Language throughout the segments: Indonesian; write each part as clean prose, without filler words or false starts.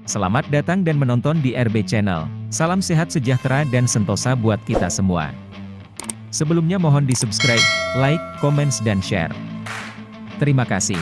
Selamat datang dan menonton di RB Channel. Salam sehat sejahtera dan sentosa buat kita semua. Sebelumnya mohon di-subscribe, like, comments, dan share. Terima kasih.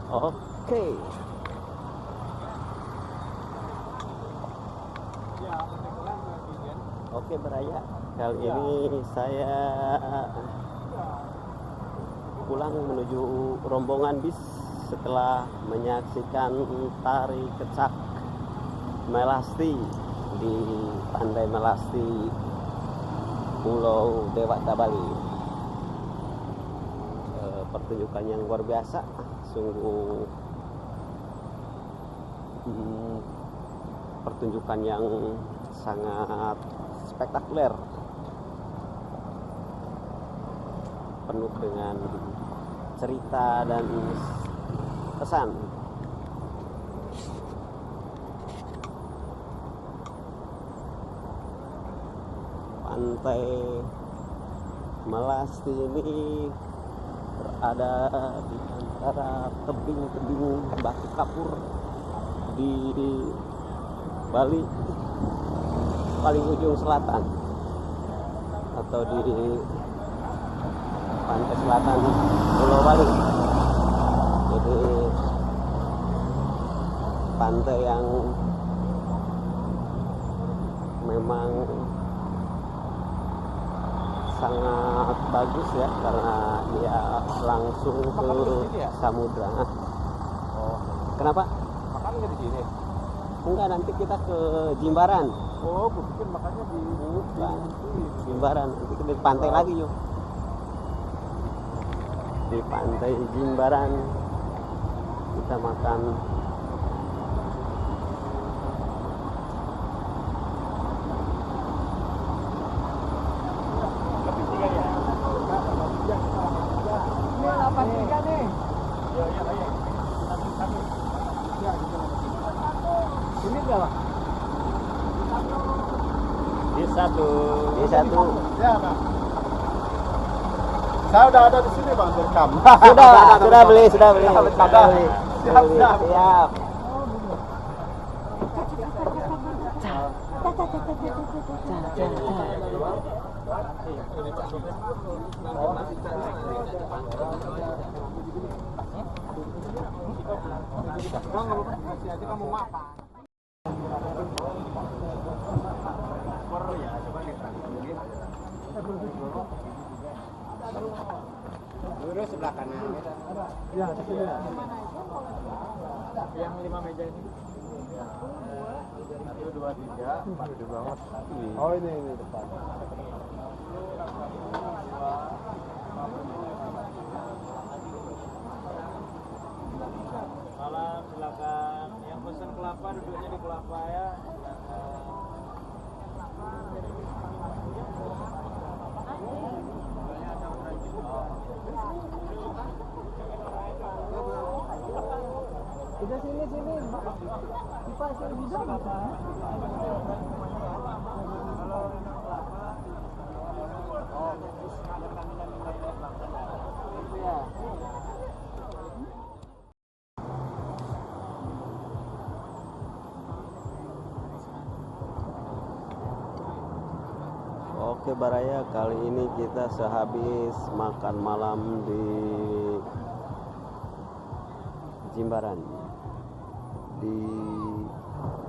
Oke. Oke Beraya, kali ini saya pulang menuju rombongan bis setelah menyaksikan tari kecak Melasti di Pantai Melasti, Pulau Dewata, Bali. Pertunjukan yang luar biasa, sungguh pertunjukan yang sangat spektakuler, penuh dengan cerita dan kesan. Pantai Melasti ini berada di antara tebing-tebing batu kapur di Bali paling ujung selatan, atau di pantai selatan Pulau Bali. Jadi pantai yang memang sangat bagus ya, karena dia langsung ke samudra. Oh, Kenapa? makan nggak di sini? Enggak, nanti kita ke Jimbaran. Oh, gue pikir makannya di Bukan, Jimbaran. Nanti ke pantai lagi yuk. Di pantai Jimbaran kita makan. Ini 83 nih. Iya. Ini berapa? Di satu. Ya, Bang. Saya udah ada di sini, Bang, direkam. Sudah beli. Siap. Siap. Bang, masih aja kamu makan. Lurus sebelah kanan. Ya, sini. Yang 5 meja ini. 1, 2, 3, 4 gede banget. Oh, ini depan. Malam, silakan. Yang pesan kelapa duduknya di kelapa ya. Udah sini. Pak, sini bisa Bapak. Oke Baraya, kali ini kita sehabis makan malam di Jimbaran di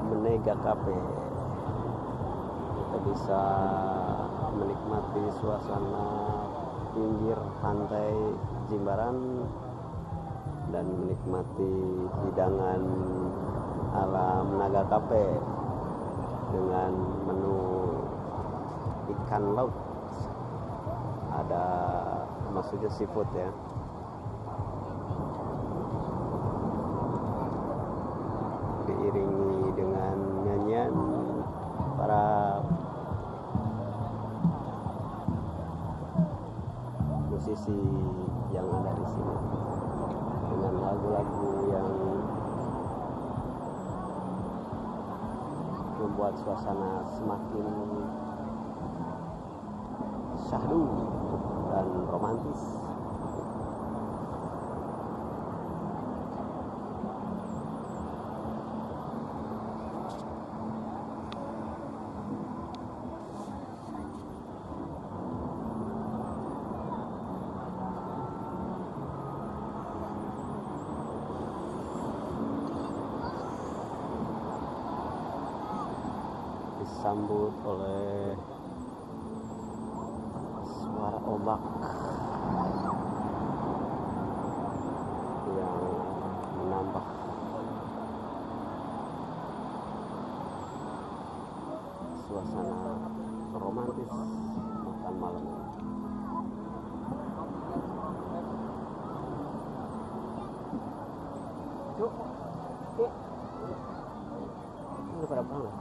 Menega Cafe. Kita bisa menikmati suasana pinggir pantai Jimbaran dan menikmati hidangan ala Menega Cafe dengan menu ikan laut, ada maksudnya seafood ya. Diiringi dengan nyanyian para musisi tradisi yang ada di sini dengan lagu-lagu yang membuat suasana semakin syahdu dan romantis. Disambut oleh suara ombak yang menambah suasana romantis makan malam. Ini pada banget.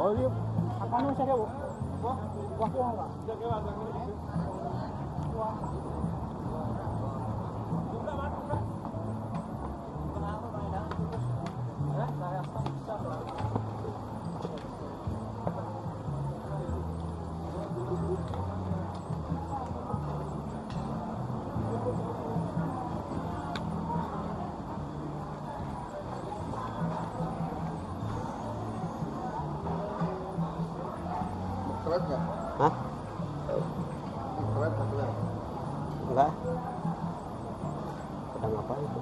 Oh iya, apa nih saya bu? Wah, nggak? Jaga wah. Keren nggak? Hah? Keren nggak keren? Enggak. Pedang apa itu?